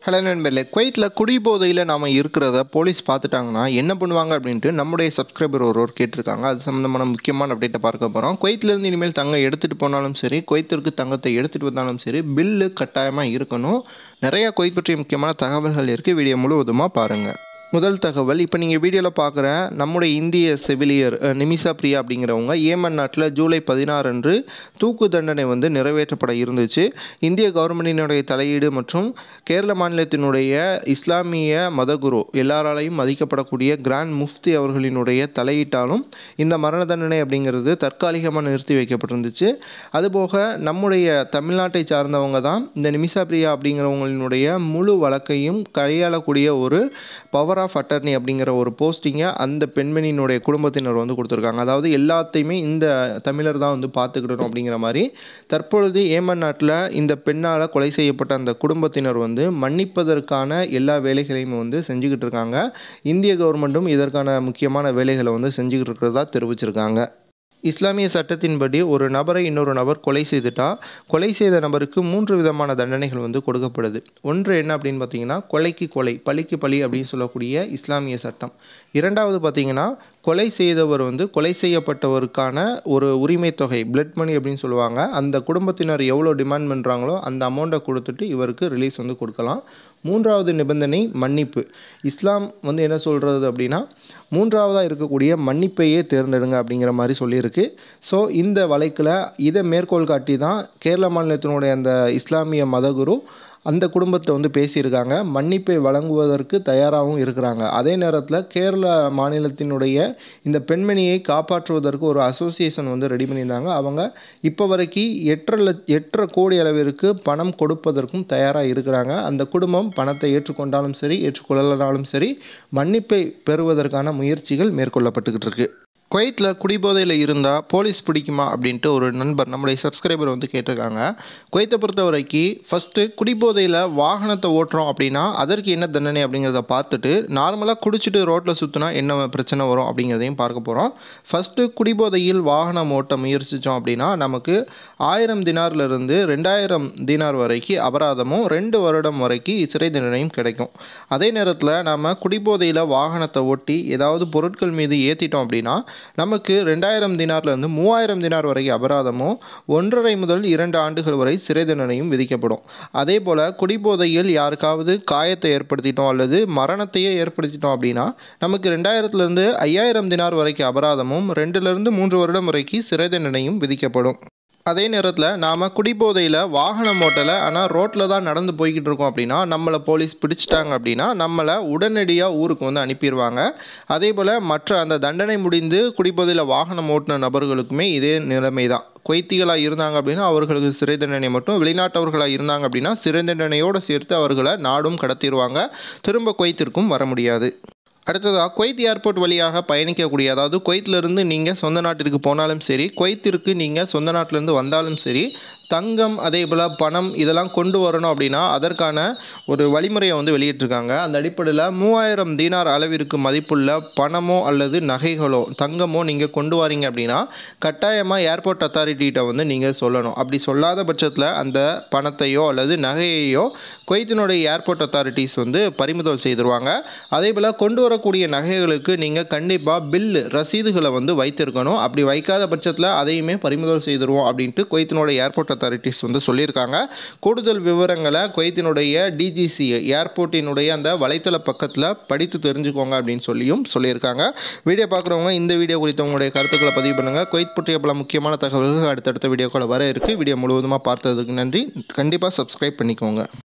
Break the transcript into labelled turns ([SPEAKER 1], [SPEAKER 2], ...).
[SPEAKER 1] Hello நண்பர்களே, குவைத்தில் குடிபோதையில் நாம் இருக்கிறத போலீஸ் பார்த்துட்டாங்கன்னா என்ன பண்ணுவாங்க அப்படின்ட்டு நம்முடைய சப்ஸ்கிரைபர் ஒருவர் கேட்டிருக்காங்க. அது சம்மந்தமான முக்கியமான அப்டேட்டை பார்க்க போகிறோம். குவைத்திலேருந்து இனிமேல் தங்கம் எடுத்துகிட்டு போனாலும் சரி, குவைத்திற்கு தங்கத்தை எடுத்துகிட்டு வந்தாலும் சரி, பில்லு கட்டாயமாக இருக்கணும். நிறையா குவைத் பற்றிய முக்கியமான தகவல்கள் இருக்குது. வீடியோ முழுவதுமாக பாருங்கள். முதல் தகவல், இப்போ நீங்கள் வீடியோவில் பார்க்குற நம்முடைய இந்திய செவிலியர் நிமிஷா பிரியா அப்படிங்கிறவங்க ஏமன் நாட்டில் ஜூலை 16 அன்று தூக்கு தண்டனை நிறைவேற்றப்பட இருந்துச்சு. இந்திய கவர்மெண்டினுடைய தலையீடு மற்றும் கேரள மாநிலத்தினுடைய இஸ்லாமிய மதகுரு எல்லாராலையும் மதிக்கப்படக்கூடிய கிராண்ட் முஃப்தி அவர்களினுடைய தலையீட்டாலும் இந்த மரண தண்டனை அப்படிங்கிறது தற்காலிகமாக நிறுத்தி வைக்கப்பட்டிருந்துச்சு. அதுபோக நம்முடைய தமிழ்நாட்டை சார்ந்தவங்க தான் இந்த நிமிஷா பிரியா அப்படிங்கிறவங்களினுடைய முழு வழக்கையும் கையாளக்கூடிய ஒரு பவர் ஆஃப் அட்டர்னி அப்படிங்கிற ஒரு போஸ்டிங்கை அந்த பெண்மணியினுடைய குடும்பத்தினர் கொடுத்துருக்காங்க. அதாவது எல்லாத்தையுமே இந்த தமிழர் தான் பார்த்துக்கிடணும் அப்படிங்கிற மாதிரி. தற்பொழுது ஏமன் நாட்டில் இந்த பெண்ணால் கொலை செய்யப்பட்ட அந்த குடும்பத்தினர் மன்னிப்பதற்கான எல்லா வேலைகளையும் செஞ்சுக்கிட்டு இருக்காங்க. இந்திய கவர்மெண்ட்டும் இதற்கான முக்கியமான வேலைகளை செஞ்சுக்கிட்டு இருக்கிறதா தெரிவிச்சிருக்காங்க. இஸ்லாமிய சட்டத்தின்படி ஒரு நபரை இன்னொரு நபர் கொலை செய்துட்டா, கொலை செய்த நபருக்கு 3 விதமான தண்டனைகள் கொடுக்கப்படுது. ஒன்று என்ன அப்படின்னு பார்த்தீங்கன்னா, கொலைக்கு கொலை, பழிக்கு பழி அப்படின்னு சொல்லக்கூடிய இஸ்லாமிய சட்டம். இரண்டாவது பார்த்தீங்கன்னா, கொலை செய்தவர் கொலை செய்யப்பட்டவருக்கான ஒரு உரிமை தொகை, பிளட் மணி அப்படின்னு சொல்லுவாங்க. அந்த குடும்பத்தினர் எவ்வளோ டிமாண்ட் பண்ணுறாங்களோ அந்த அமௌண்ட்டை கொடுத்துட்டு இவருக்கு ரிலீஸ் கொடுக்கலாம். மூன்றாவது நிபந்தனை மன்னிப்பு. இஸ்லாம் என்ன சொல்கிறது அப்படின்னா, மூன்றாவதாக இருக்கக்கூடிய மன்னிப்பையே தேர்ந்தெடுங்க அப்படிங்கிற மாதிரி சொல்லியிருக்கு. ஸோ இந்த வழக்கில் இதை மேற்கோள் காட்டி தான் கேரள மாநிலத்தினுடைய அந்த இஸ்லாமிய மதகுரு அந்த குடும்பத்தை பேசியிருக்காங்க. மன்னிப்பை வழங்குவதற்கு தயாராகவும் இருக்கிறாங்க. அதே நேரத்தில் கேரள மாநிலத்தினுடைய இந்த பெண்மணியை காப்பாற்றுவதற்கு ஒரு அசோசியேஷன் ரெடி பண்ணியிருந்தாங்க. அவங்க இப்போ வரைக்கும் 8.5 கோடி அளவிற்கு பணம் கொடுப்பதற்கும் தயாராக இருக்கிறாங்க. அந்த குடும்பம் பணத்தை ஏற்றுக்கொண்டாலும் சரி, ஏற்றுக்கொள்ளனாலும் சரி, மன்னிப்பை பெறுவதற்கான முயற்சிகள் மேற்கொள்ளப்பட்டுக்கிட்டு இருக்கு. குவைத்தில் குடிபோதையில் இருந்தால் போலீஸ் பிடிக்குமா அப்படின்ட்டு ஒரு நண்பர் நம்முடைய சப்ஸ்கிரைபர் கேட்டிருக்காங்க. குவைத்தை பொறுத்த வரைக்கும் ஃபஸ்ட்டு குடிபோதையில் வாகனத்தை ஓட்டுறோம் அப்படின்னா அதற்கு என்ன தண்டனை அப்படிங்கிறத பார்த்துட்டு, நார்மலாக குடிச்சிட்டு ரோட்டில் சுற்றினா என்ன பிரச்சனை வரும் அப்படிங்கிறதையும் பார்க்க போகிறோம். ஃபஸ்ட்டு குடிபோதையில் வாகனம் ஓட்ட முயற்சித்தோம் அப்படின்னா நமக்கு 1000 தினார்லேருந்து 2000 தினார் வரைக்கும் அபராதமும் 2 வருடம் வரைக்கும் சிறை தண்டனையும் கிடைக்கும். அதே நேரத்தில் நாம் குடிபோதையில் வாகனத்தை ஓட்டி ஏதாவது பொருட்கள் மீது ஏற்றிட்டோம் அப்படின்னா நமக்கு 2000 தினார்லேருந்து 3000 தினார் வரைக்கும் அபராதமும் 1.5 முதல் 2 ஆண்டுகள் வரை சிறை தண்டனையும் விதிக்கப்படும். அதே போல் குடிபோதையில் யாருக்காவது காயத்தை ஏற்படுத்திட்டோம் அல்லது மரணத்தையே ஏற்படுத்திட்டோம் அப்படின்னா நமக்கு 2000லேருந்து 5000 தினார் வரைக்கும் அபராதமும் 2லேருந்து 3 வருடம் வரைக்கும் சிறை தண்டனையும் விதிக்கப்படும். அதே நேரத்தில் நாம் குடிபோதையில் வாகனம் ஓட்டலை, ஆனால் ரோட்டில் தான் நடந்து போய்கிட்டு இருக்கோம் அப்படின்னா நம்மளை போலீஸ் பிடிச்சிட்டாங்க அப்படின்னா நம்மளை உடனடியாக ஊருக்கு அனுப்பிடுவாங்க. அதே போல் மற்ற அந்த தண்டனை முடிந்து குடிபோதையில் வாகனம் ஓட்டின நபர்களுக்குமே இதே நிலைமை தான். குவைத்திகளாக இருந்தாங்க அப்படின்னா அவர்களுக்கு சிறை தண்டனை மட்டும், வெளிநாட்டவர்களாக இருந்தாங்க அப்படின்னா சிறை தண்டனையோடு சேர்த்து அவர்களை நாடும் கடத்திடுவாங்க. திரும்ப குவைத்திற்கும் வர முடியாது. அடுத்ததாக, குவைத் ஏர்போர்ட் வழியாக பயணிக்கக்கூடிய, அதாவது குவைத்திலிருந்து நீங்கள் சொந்த நாட்டிற்கு போனாலும் சரி, குவைத்திற்கு நீங்கள் சொந்த நாட்டிலேருந்து வந்தாலும் சரி, தங்கம் அதே போல் பணம் இதெல்லாம் கொண்டு வரணும் அப்படின்னா அதற்கான ஒரு வழிமுறையை வெளியிட்டிருக்காங்க. அந்த அடிப்படையில் 3000 தீனார் அளவிற்கு மதிப்புள்ள பணமோ அல்லது நகைகளோ தங்கமோ நீங்கள் கொண்டு வரீங்க அப்படின்னா கட்டாயமாக ஏர்போர்ட் அத்தாரிட்டிகிட்ட நீங்கள் சொல்லணும். அப்படி சொல்லாத பட்சத்தில் அந்த பணத்தையோ அல்லது நகையையோ குவைத்தினுடைய ஏர்போர்ட் அத்தாரிட்டிஸ் பறிமுதல் செய்திருவாங்க. அதே போல் கொண்டு வரக்கூடிய நகைகளுக்கு நீங்கள் கண்டிப்பாக பில்லு ரசீதுகளை வைத்திருக்கணும். அப்படி வைக்காத பட்சத்தில் அதையுமே பறிமுதல் செய்திருவோம் அப்படின்ட்டு குவைத்தினுடைய ஏர்போர்ட் அத்தாரிட்டிஸ் சொல்லியிருக்காங்க. கூடுதல் விவரங்களை குவைத்தினுடைய டிஜிசி ஏர்போர்ட்டினுடைய அந்த வலைத்தள பக்கத்தில் படித்து தெரிஞ்சுக்கோங்க அப்படின்னு சொல்லியிருக்காங்க. வீடியோ பார்க்குறவங்க இந்த வீடியோ குறித்து உங்களுடைய கருத்துக்களை பதிவு பண்ணுங்கள். குவைத் பற்றிய பல முக்கியமான தகவல்கள் அடுத்தடுத்த வீடியோக்களை வர இருக்குது. வீடியோ முழுவதுமாக பார்த்ததுக்கு நன்றி. கண்டிப்பாக சப்ஸ்கிரைப் பண்ணிக்கோங்க.